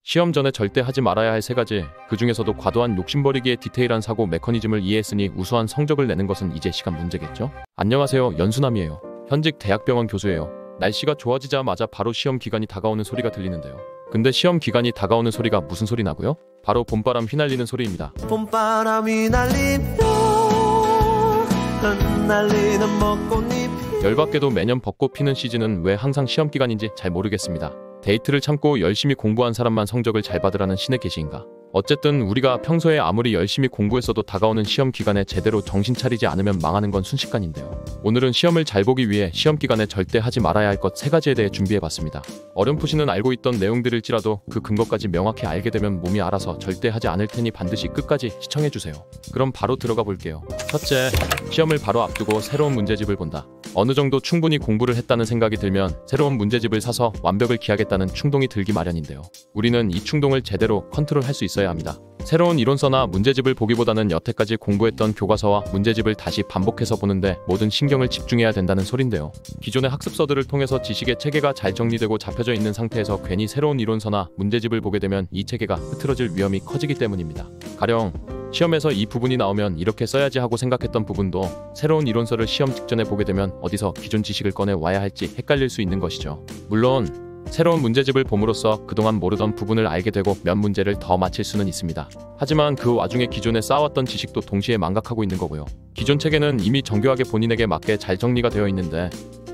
시험 전에 절대 하지 말아야 할 3가지, 그 중에서도 과도한 욕심버리기에 디테일한 사고 메커니즘을 이해했으니 우수한 성적을 내는 것은 이제 시간 문제겠죠? 안녕하세요, 연수남이에요. 현직 대학병원 교수예요. 날씨가 좋아지자마자 바로 시험 기간이 다가오는 소리가 들리는데요. 근데 시험 기간이 다가오는 소리가 무슨 소리 나고요? 바로 봄바람 휘날리는 소리입니다. 봄바람이 날리며 흩날리는 벚꽃잎. 열받게도 매년 벚꽃 피는 시즌은 왜 항상 시험 기간인지 잘 모르겠습니다. 데이트를 참고 열심히 공부한 사람만 성적을 잘 받으라는 신의 계시인가? 어쨌든 우리가 평소에 아무리 열심히 공부했어도 다가오는 시험 기간에 제대로 정신 차리지 않으면 망하는 건 순식간인데요. 오늘은 시험을 잘 보기 위해 시험 기간에 절대 하지 말아야 할 것 3가지에 대해 준비해봤습니다. 어렴풋이는 알고 있던 내용들일지라도 그 근거까지 명확히 알게 되면 몸이 알아서 절대 하지 않을 테니 반드시 끝까지 시청해주세요. 그럼 바로 들어가 볼게요. 첫째, 시험을 바로 앞두고 새로운 문제집을 본다. 어느 정도 충분히 공부를 했다는 생각이 들면 새로운 문제집을 사서 완벽을 기하겠다는 충동이 들기 마련인데요. 우리는 이 충동을 제대로 컨트롤할 수 있어야 합니다. 새로운 이론서나 문제집을 보기보다는 여태까지 공부했던 교과서와 문제집을 다시 반복해서 보는데 모든 신경을 집중해야 된다는 소린데요. 기존의 학습서들을 통해서 지식의 체계가 잘 정리되고 잡혀져 있는 상태에서 괜히 새로운 이론서나 문제집을 보게 되면 이 체계가 흐트러질 위험이 커지기 때문입니다. 가령 시험에서 이 부분이 나오면 이렇게 써야지 하고 생각했던 부분도 새로운 이론서를 시험 직전에 보게 되면 어디서 기존 지식을 꺼내 와야 할지 헷갈릴 수 있는 것이죠. 물론 새로운 문제집을 봄으로써 그동안 모르던 부분을 알게 되고 몇 문제를 더 맞힐 수는 있습니다. 하지만 그 와중에 기존에 쌓아왔던 지식도 동시에 망각하고 있는 거고요. 기존 체계는 이미 정교하게 본인에게 맞게 잘 정리가 되어 있는데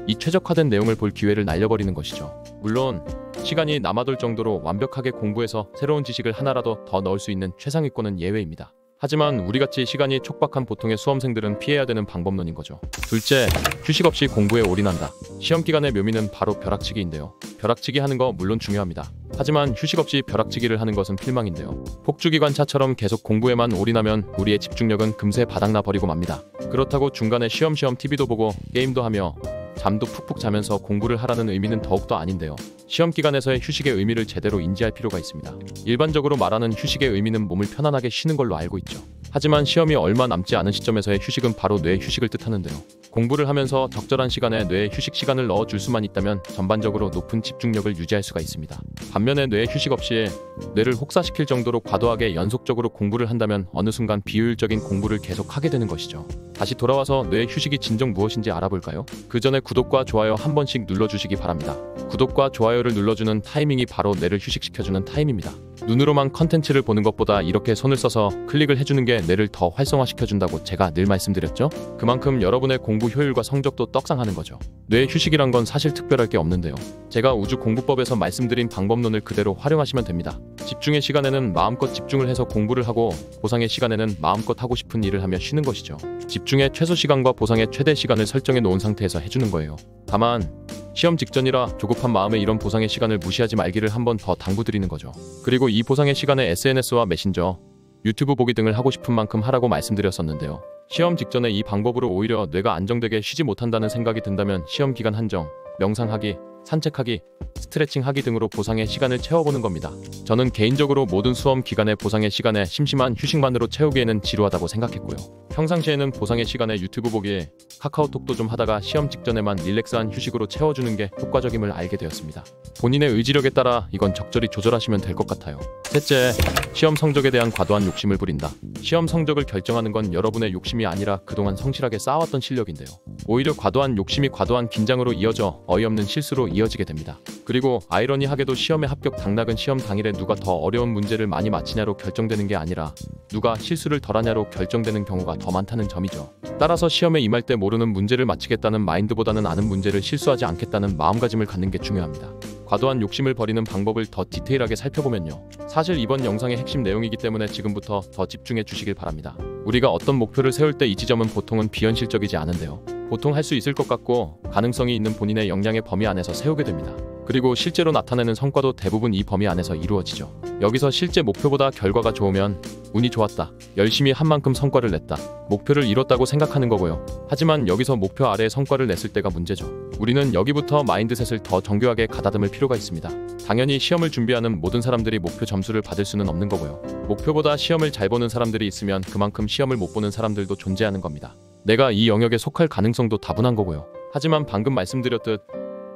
이 최적화된 내용을 볼 기회를 날려버리는 것이죠. 물론 시간이 남아돌 정도로 완벽하게 공부해서 새로운 지식을 하나라도 더 넣을 수 있는 최상위권은 예외입니다. 하지만 우리같이 시간이 촉박한 보통의 수험생들은 피해야 되는 방법론인 거죠. 둘째, 휴식 없이 공부에 올인한다. 시험 기간의 묘미는 바로 벼락치기인데요. 벼락치기 하는 거 물론 중요합니다. 하지만 휴식 없이 벼락치기를 하는 것은 필망인데요. 폭주기관차처럼 계속 공부에만 올인하면 우리의 집중력은 금세 바닥나 버리고 맙니다. 그렇다고 중간에 쉬엄쉬엄 TV도 보고 게임도 하며 잠도 푹푹 자면서 공부를 하라는 의미는 더욱더 아닌데요. 시험 기간에서의 휴식의 의미를 제대로 인지할 필요가 있습니다. 일반적으로 말하는 휴식의 의미는 몸을 편안하게 쉬는 걸로 알고 있죠. 하지만 시험이 얼마 남지 않은 시점에서의 휴식은 바로 뇌의 휴식을 뜻하는데요. 공부를 하면서 적절한 시간에 뇌에 휴식 시간을 넣어줄 수만 있다면 전반적으로 높은 집중력을 유지할 수가 있습니다. 반면에 뇌에 휴식 없이 뇌를 혹사시킬 정도로 과도하게 연속적으로 공부를 한다면 어느 순간 비효율적인 공부를 계속하게 되는 것이죠. 다시 돌아와서 뇌의 휴식이 진정 무엇인지 알아볼까요? 그 전에 구독과 좋아요 한 번씩 눌러주시기 바랍니다. 구독과 좋아요를 눌러주는 타이밍이 바로 뇌를 휴식시켜주는 타임입니다. 눈으로만 컨텐츠를 보는 것보다 이렇게 손을 써서 클릭을 해주는 게 뇌를 더 활성화시켜준다고 제가 늘 말씀드렸죠? 그만큼 여러분의 공부 효율과 성적도 떡상하는 거죠. 뇌의 휴식이란 건 사실 특별할 게 없는데요. 제가 우주공부법에서 말씀드린 방법론을 그대로 활용하시면 됩니다. 집중의 시간에는 마음껏 집중을 해서 공부를 하고 보상의 시간에는 마음껏 하고 싶은 일을 하며 쉬는 것이죠. 집중의 최소 시간과 보상의 최대 시간을 설정해 놓은 상태에서 해주는 거예요. 다만 시험 직전이라 조급한 마음에 이런 보상의 시간을 무시하지 말기를 한 번 더 당부드리는 거죠. 그리고 이 보상의 시간에 SNS와 메신저, 유튜브 보기 등을 하고 싶은 만큼 하라고 말씀드렸었는데요. 시험 직전에 이 방법으로 오히려 뇌가 안정되게 쉬지 못한다는 생각이 든다면 시험 기간 한정, 명상하기, 산책하기, 스트레칭하기 등으로 보상의 시간을 채워보는 겁니다. 저는 개인적으로 모든 수험 기간의 보상의 시간에 심심한 휴식만으로 채우기에는 지루하다고 생각했고요. 평상시에는 보상의 시간에 유튜브 보기, 카카오톡도 좀 하다가 시험 직전에만 릴렉스한 휴식으로 채워주는 게 효과적임을 알게 되었습니다. 본인의 의지력에 따라 이건 적절히 조절하시면 될 것 같아요. 셋째, 시험 성적에 대한 과도한 욕심을 부린다. 시험 성적을 결정하는 건 여러분의 욕심이 아니라 그동안 성실하게 쌓아왔던 실력인데요. 오히려 과도한 욕심이 과도한 긴장으로 이어져 어이없는 실수로 이어지게 됩니다. 그리고 아이러니하게도 시험에 합격 당락은 시험 당일에 누가 더 어려운 문제를 많이 맞히냐로 결정되는 게 아니라 누가 실수를 덜하냐로 결정되는 경우가 더 많다는 점이죠. 따라서 시험에 임할 때 모르는 문제를 맞히겠다는 마인드보다는 아는 문제를 실수하지 않겠다는 마음가짐을 갖는 게 중요합니다. 과도한 욕심을 버리는 방법을 더 디테일하게 살펴보면요. 사실 이번 영상의 핵심 내용이기 때문에 지금부터 더 집중해 주시길 바랍니다. 우리가 어떤 목표를 세울 때 이 지점은 보통은 비현실적이지 않은데요. 보통 할 수 있을 것 같고 가능성이 있는 본인의 역량의 범위 안에서 세우게 됩니다. 그리고 실제로 나타내는 성과도 대부분 이 범위 안에서 이루어지죠. 여기서 실제 목표보다 결과가 좋으면 운이 좋았다, 열심히 한 만큼 성과를 냈다, 목표를 이뤘다고 생각하는 거고요. 하지만 여기서 목표 아래의 성과를 냈을 때가 문제죠. 우리는 여기부터 마인드셋을 더 정교하게 가다듬을 필요가 있습니다. 당연히 시험을 준비하는 모든 사람들이 목표 점수를 받을 수는 없는 거고요. 목표보다 시험을 잘 보는 사람들이 있으면 그만큼 시험을 못 보는 사람들도 존재하는 겁니다. 내가 이 영역에 속할 가능성도 다분한 거고요. 하지만 방금 말씀드렸듯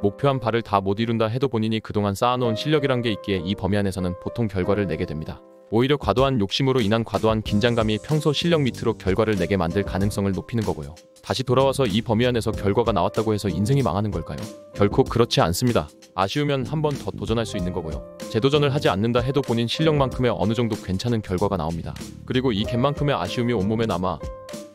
목표한 바를 다 못 이룬다 해도 본인이 그동안 쌓아놓은 실력이란 게 있기에 이 범위 안에서는 보통 결과를 내게 됩니다. 오히려 과도한 욕심으로 인한 과도한 긴장감이 평소 실력 밑으로 결과를 내게 만들 가능성을 높이는 거고요. 다시 돌아와서 이 범위 안에서 결과가 나왔다고 해서 인생이 망하는 걸까요? 결코 그렇지 않습니다. 아쉬우면 한 번 더 도전할 수 있는 거고요. 재도전을 하지 않는다 해도 본인 실력만큼의 어느 정도 괜찮은 결과가 나옵니다. 그리고 이 갯만큼의 아쉬움이 온몸에 남아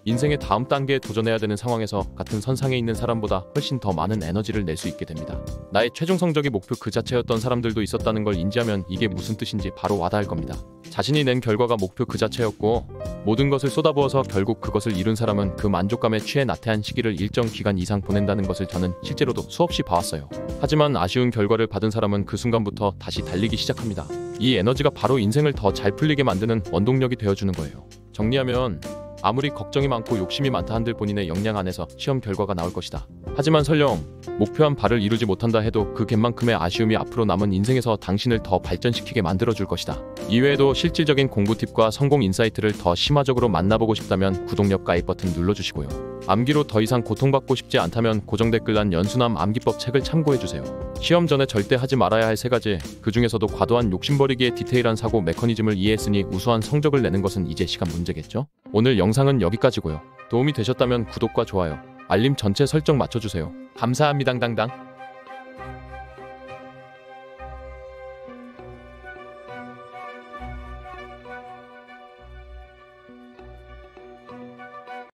인생의 다음 단계에 도전해야 되는 상황에서 같은 선상에 있는 사람보다 훨씬 더 많은 에너지를 낼 수 있게 됩니다. 나의 최종 성적이 목표 그 자체였던 사람들도 있었다는 걸 인지하면 이게 무슨 뜻인지 바로 와닿을 겁니다. 자신이 낸 결과가 목표 그 자체였고 모든 것을 쏟아부어서 결국 그것을 이룬 사람은 그 만족감에 취해 나태한 시기를 일정 기간 이상 보낸다는 것을 저는 실제로도 수없이 봐왔어요. 하지만 아쉬운 결과를 받은 사람은 그 순간부터 다시 달리기 시작합니다. 이 에너지가 바로 인생을 더 잘 풀리게 만드는 원동력이 되어주는 거예요. 정리하면 아무리 걱정이 많고 욕심이 많다 한들 본인의 역량 안에서 시험 결과가 나올 것이다. 하지만 설령 목표한 바를 이루지 못한다 해도 그 갯만큼의 아쉬움이 앞으로 남은 인생에서 당신을 더 발전시키게 만들어줄 것이다. 이외에도 실질적인 공부 팁과 성공 인사이트를 더 심화적으로 만나보고 싶다면 구독력 가입 버튼 눌러주시고요. 암기로 더 이상 고통받고 싶지 않다면 고정 댓글란 연수남 암기법 책을 참고해주세요. 시험 전에 절대 하지 말아야 할 3가지, 그 중에서도 과도한 욕심버리기에 디테일한 사고 메커니즘을 이해했으니 우수한 성적을 내는 것은 이제 시간 문제겠죠? 오늘 영상은 여기까지고요. 도움이 되셨다면 구독과 좋아요, 알림 전체 설정 맞춰주세요. 감사합니다. 당당당.